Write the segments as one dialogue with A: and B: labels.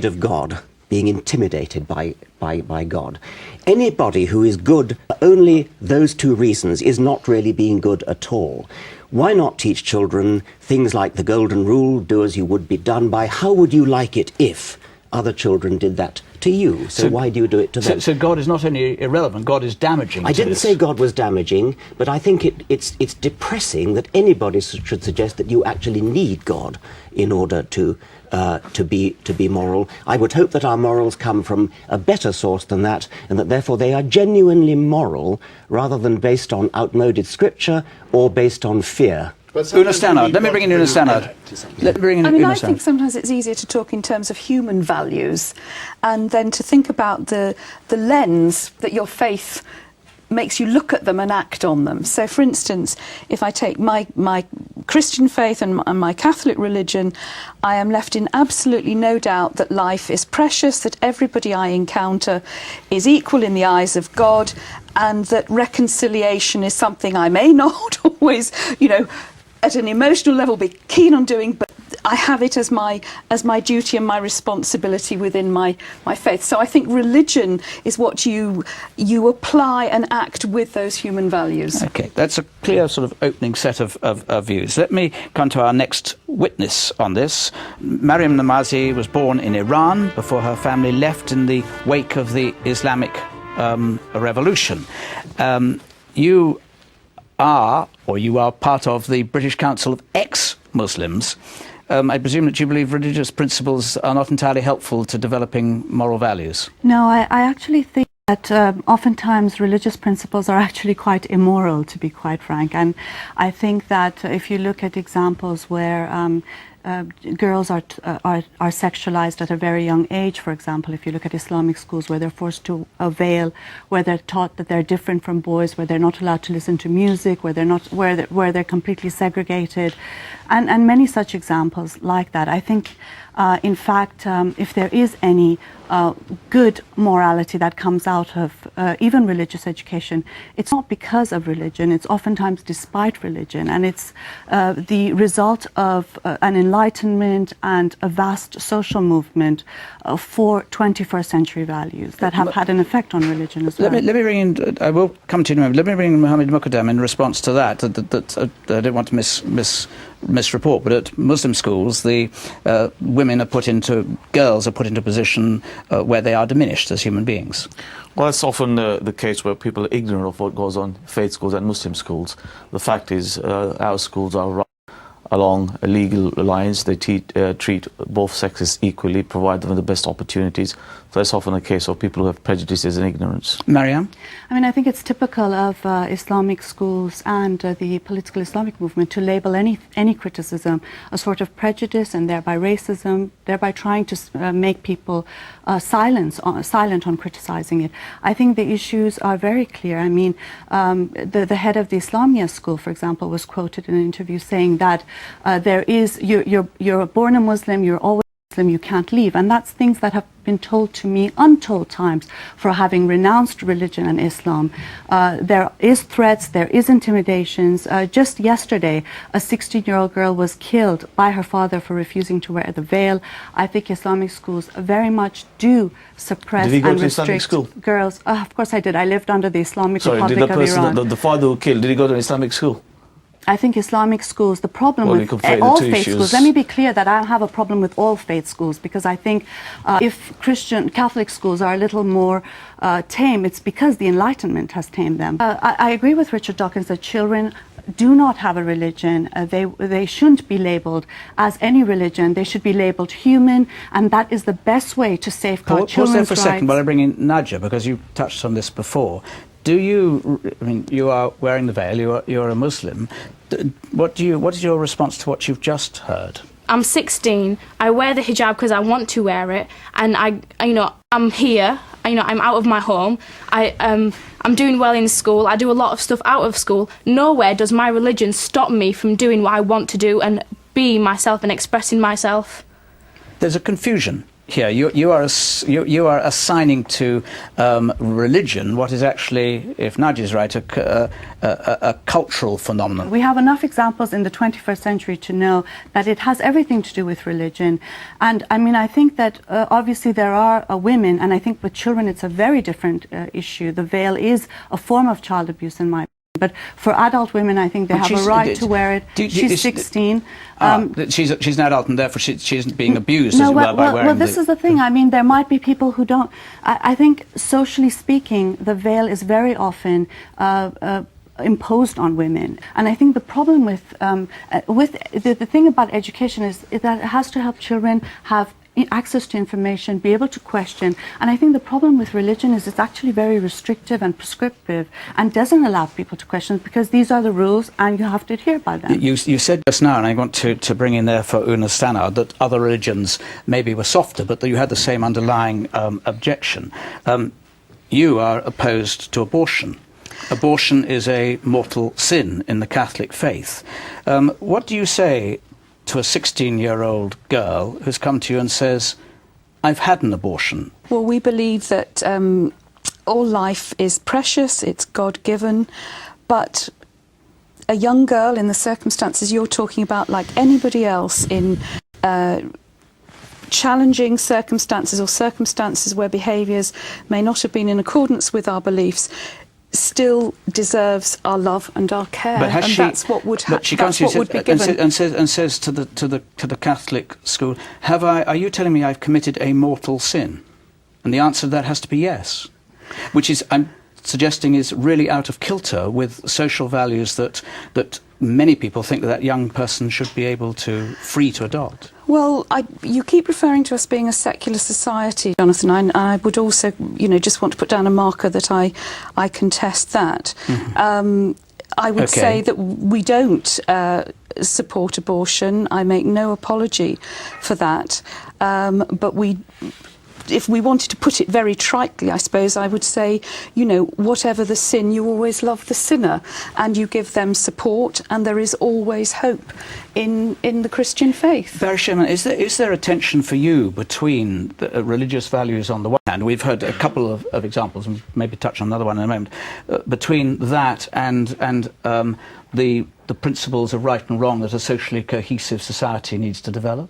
A: of God, being intimidated by God. Anybody who is good for only those two reasons is not really being good at all. Why not teach children things like the golden rule, do as you would be done by? How would you like it if other children did that to you? So why do you do it to them?
B: So God is not only irrelevant, God is damaging.
A: I didn't say God was damaging, but I think it's depressing that anybody should suggest that you actually need God in order to be moral. I would hope that our morals come from a better source than that, and that therefore they are genuinely moral rather than based on outmoded scripture or based on fear.
B: Una Stannard. Let me bring in Una Stannard.
C: I think sometimes it's easier to talk in terms of human values and then to think about the lens that your faith makes you look at them and act on them. So, for instance, if I take my Christian faith and my Catholic religion, I am left in absolutely no doubt that life is precious, that everybody I encounter is equal in the eyes of God, and that reconciliation is something I may not always, at an emotional level be keen on doing, but I have it as my duty and my responsibility within my faith. So I think religion is what you apply and act with those human values.
B: Okay, that's a clear sort of opening set of views. Let me come to our next witness on this. Maryam Namazi was born in Iran before her family left in the wake of the Islamic Revolution. You are part of the British Council of Ex-Muslims. I presume that you believe religious principles are not entirely helpful to developing moral values.
D: No, I actually think that oftentimes religious principles are actually quite immoral, to be quite frank. And I think that if you look at examples where girls are sexualized at a very young age, for example, if you look at Islamic schools where they're forced to veil, where they're taught that they're different from boys, where they're not allowed to listen to music, where they're completely segregated, and many such examples like that. I think, in fact, if there is any good morality that comes out of even religious education, it's not because of religion, it's oftentimes despite religion, and it's the result of an enlightenment and a vast social movement for 21st century values that have had an effect on religion as well.
B: Let me bring in, I will come to you in a moment, let me bring in Mohammed Muqaddam in response to that. I don't want to misreport, but at Muslim schools, the girls are put into a position where they are diminished as human beings.
E: Well, that's often the case where people are ignorant of what goes on in faith schools and Muslim schools. The fact is, our schools are run along a legal lines. They treat both sexes equally, provide them with the best opportunities. So that's often a case of people who have prejudices and ignorance.
B: Mariam?
D: I think it's typical of Islamic schools and the political Islamic movement to label any criticism a sort of prejudice and thereby racism, thereby trying to make people silent on criticizing it. I think the issues are very clear. The head of the Islamia school, for example, was quoted in an interview saying that you're born a Muslim, you're always Muslim, you can't leave. And that's things that have been told to me untold times for having renounced religion and Islam. There is threats, there is intimidations. Just yesterday, a 16-year-old girl was killed by her father for refusing to wear the veil. I think Islamic schools very much do suppress and restrict girls. Of course I did. I lived under the Islamic Republic of Iran.
E: The father who killed, did he go to an Islamic school?
D: I think Islamic schools, the problem with all faith schools, let me be clear that I have a problem with all faith schools, because I think if Catholic schools are a little more tame, it's because the Enlightenment has tamed them. I agree with Richard Dawkins that children do not have a religion. They shouldn't be labelled as any religion. They should be labelled human, and that is the best way to safeguard children's rights.
B: Pause there for a second while I bring in Nadja, because you touched on this before. You are wearing the veil, you're a Muslim. What is your response to what you've just heard?
F: I'm 16. I wear the hijab because I want to wear it, and I'm here. I'm out of my home. I'm doing well in school. I do a lot of stuff out of school. Nowhere does my religion stop me from doing what I want to do and be myself and expressing myself.
B: There's a confusion here. You are assigning to religion what is actually, if Naji's right, a cultural phenomenon.
D: We have enough examples in the 21st century to know that it has everything to do with religion. And I mean, I think that obviously there are women, and I think with children it's a very different issue. The veil is a form of child abuse in my opinion. But for adult women, I think they have a right to wear it. She's 16.
B: She's an adult, and therefore she's being abused
D: no,
B: as well by wearing
D: this is the thing. I mean, there might be people who don't. I think, socially speaking, the veil is very often imposed on women. And I think the problem with the thing about education is that it has to help children have access to information, be able to question. And I think the problem with religion is it's actually very restrictive and prescriptive and doesn't allow people to question, because these are the rules and you have to adhere by them.
B: You said just now, and I want to bring in there for Una Stannard, that other religions maybe were softer, but that you had the same underlying objection. You are opposed to abortion. Abortion is a mortal sin in the Catholic faith. What do you say to a 16-year-old girl who's come to you and says, I've had an abortion?
C: Well, we believe that all life is precious, it's God-given, but a young girl in the circumstances you're talking about, like anybody else in challenging circumstances or circumstances where behaviours may not have been in accordance with our beliefs, still deserves our love and our care, and that's what would happen. That's what would be given.
B: And says to the Catholic school, are you telling me I've committed a mortal sin? And the answer to that has to be yes, which is, I'm suggesting, is really out of kilter with social values that many people think that young person should be able to free to adopt.
C: Well, you keep referring to us being a secular society, Jonathan. I would also, just want to put down a marker that I contest that. Mm-hmm. I would say that we don't support abortion. I make no apology for that. But if we wanted to put it very tritely, I suppose I would say, whatever the sin, you always love the sinner, and you give them support, and there is always hope in the Christian faith.
B: Barry Sheerman, is there a tension for you between the religious values on the one hand? We've heard a couple of examples, and maybe touch on another one in a moment, between that and the principles of right and wrong that a socially cohesive society needs to develop?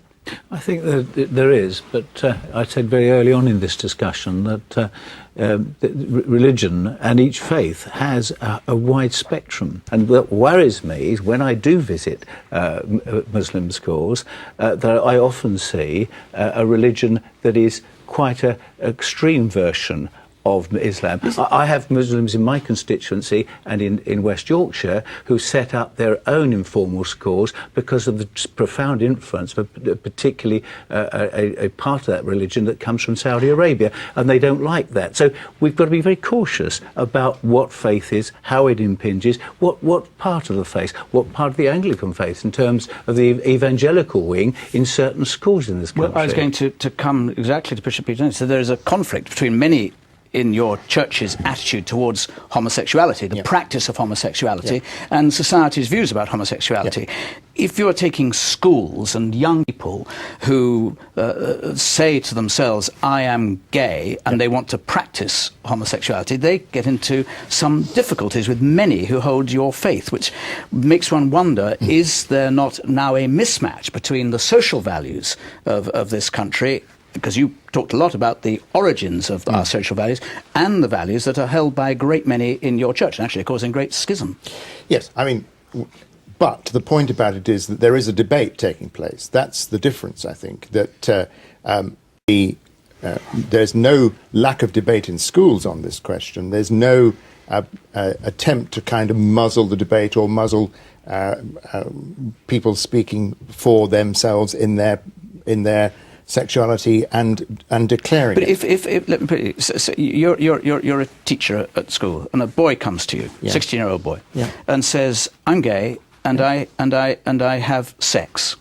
G: I think that there is, but I said very early on in this discussion that religion and each faith has a wide spectrum. And what worries me is when I do visit Muslim schools, that I often see a religion that is quite an extreme version of Islam. I have Muslims in my constituency and in West Yorkshire who set up their own informal schools because of the profound influence of particularly a part of that religion that comes from Saudi Arabia, and they don't like that. So we've got to be very cautious about what faith is, how it impinges, what part of the faith, what part of the Anglican faith in terms of the evangelical wing in certain schools in this country.
B: Well, I was going to come exactly to Bishop Peter. So there is a conflict between many in your church's attitude towards homosexuality, the practice of homosexuality, and society's views about homosexuality. If you're taking schools and young people who say to themselves, I am gay, and they want to practice homosexuality, they get into some difficulties with many who hold your faith, which makes one wonder, is there not now a mismatch between the social values of this country, because you talked a lot about the origins of our social values, and the values that are held by a great many in your church, and actually causing great schism?
H: Yes, I mean, but the point about it is that there is a debate taking place. That's the difference, I think, that there's no lack of debate in schools on this question. There's no attempt to kind of muzzle the debate or muzzle people speaking for themselves in their sexuality and declaring
B: but
H: it.
B: If let me put it, so you're a teacher at school, and a boy comes to you, 16-year-old boy, and says, I'm gay, and I have sex.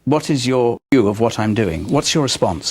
B: What is your view of what I'm doing? What's your response?